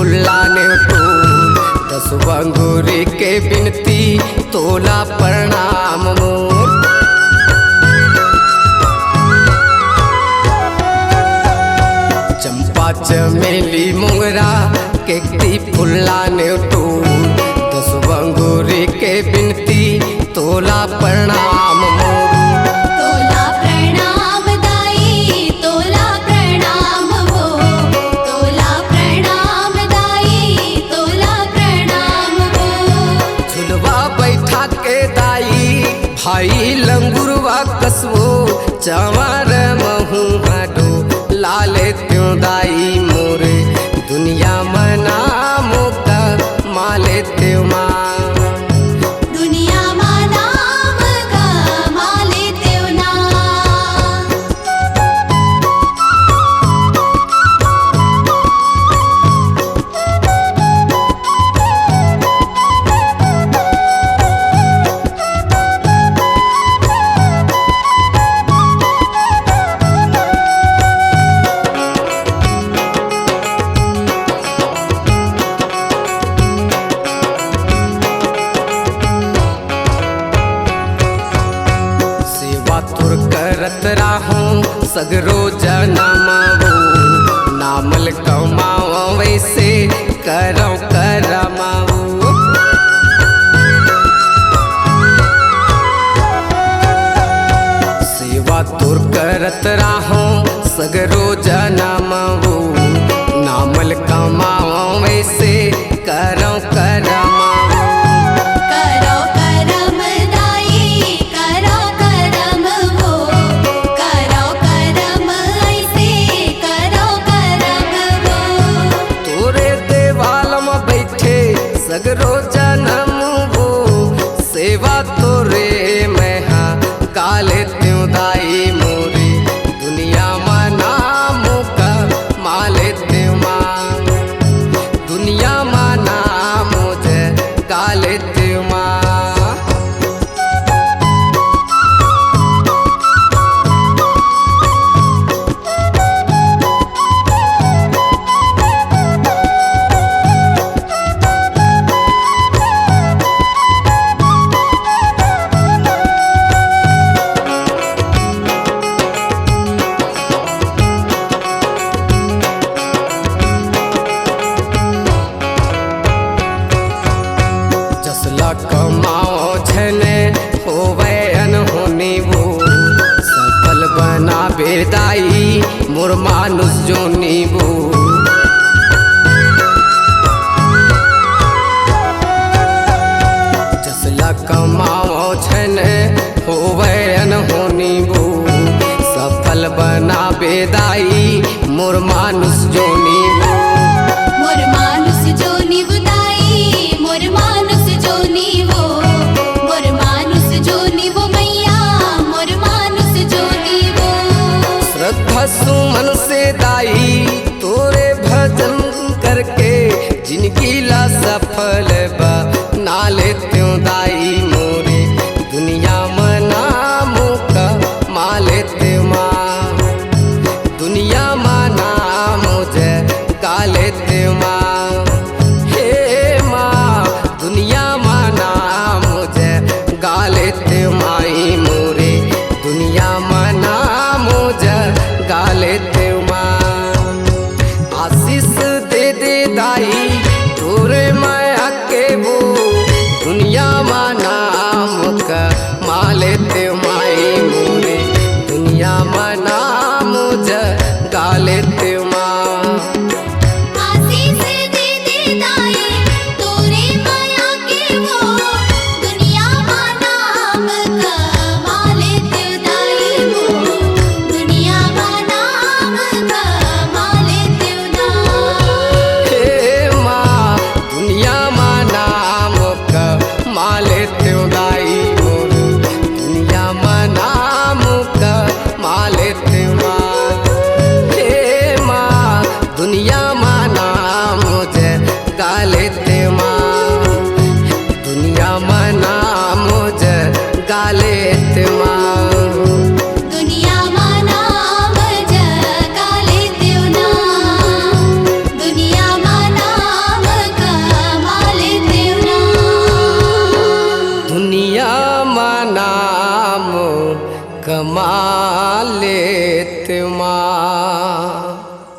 फुल्ला ने तो 10 अंगूरी के बिनती तोला प्रणाम मोर। चंपा चमेली मोगरा केकती फुल्ला ने तो 10 अंगूरी के बिनती तोला प्रणाम मोर। तोला प्रणाम दाई तोला प्रणाम हो, तोला प्रणाम दाई तोला प्रणाम हो। झुलवा बैठा के दाई भाई लंगुरवा कसबो चंवर महू हाडो लाले त्यों दाई मोरे दुनिया मना मोका माले त्यों माँ। दुनिया मां नाम कमाले तेव ना। सेवा तुर करत राहूं सगरो जनमवो नामल कमाओ वैसे करो करमाओ। सेवा तुर करत राहूं सगरो जनमवो नामल कमाओ वैसे करो करमाओ। करो करम दाई करो करम हो, करो करम ऐसे करो करम हो। तोरे देवाल में बैठे सगरो जन्म वो सेवा तोरे में हाँ काले त्यों दाई मोरे दुनिया में नाम का माले त्यों माँ। दुनिया में नाम जे काले त्यों माँ। जसला कमाओ झने होवे अनहोनी वो सफल बना बेदाई मोर मानुष जोनी वो। जसला कमाओ झने होवे अनहोनी वो सफल बना बेदाई मोर मानुष जोनी वो। मोर मानुष जो निवदाई मोर मानुष जो निवो, मोर मानुष जो निवो मैया मोर मानुष जो निवो। श्रद्धा सुमन से दाई तोरे भजन करके जिनकी ला सफल बा नाले त्यों दाई मोरे दुनिया में नामों का माले त्यों माँ। दुनिया में नामों जे काले त्यों माँ। हे माँ दुनिया में नामों जे गाले त्यों माई मोरे दुनिया में नामों जे गाले त्यों माँ। आशीष दे दे दाई तोरे माया के वो दुनिया में नाम का माले त्यों माई मोरे दुनिया में नाम जे गाले त्यों माँ। आशीष दे दे दाई तोरे माया के वो दुनिया मां नाम कमाले तेव दाई वो, दुनिया मां नाम कमाले तेव ना। हे माँ दुनिया में नाम का माले त्यों दाई मोर दुनिया में नाम का माले त्यों माँ। हे माँ दुनिया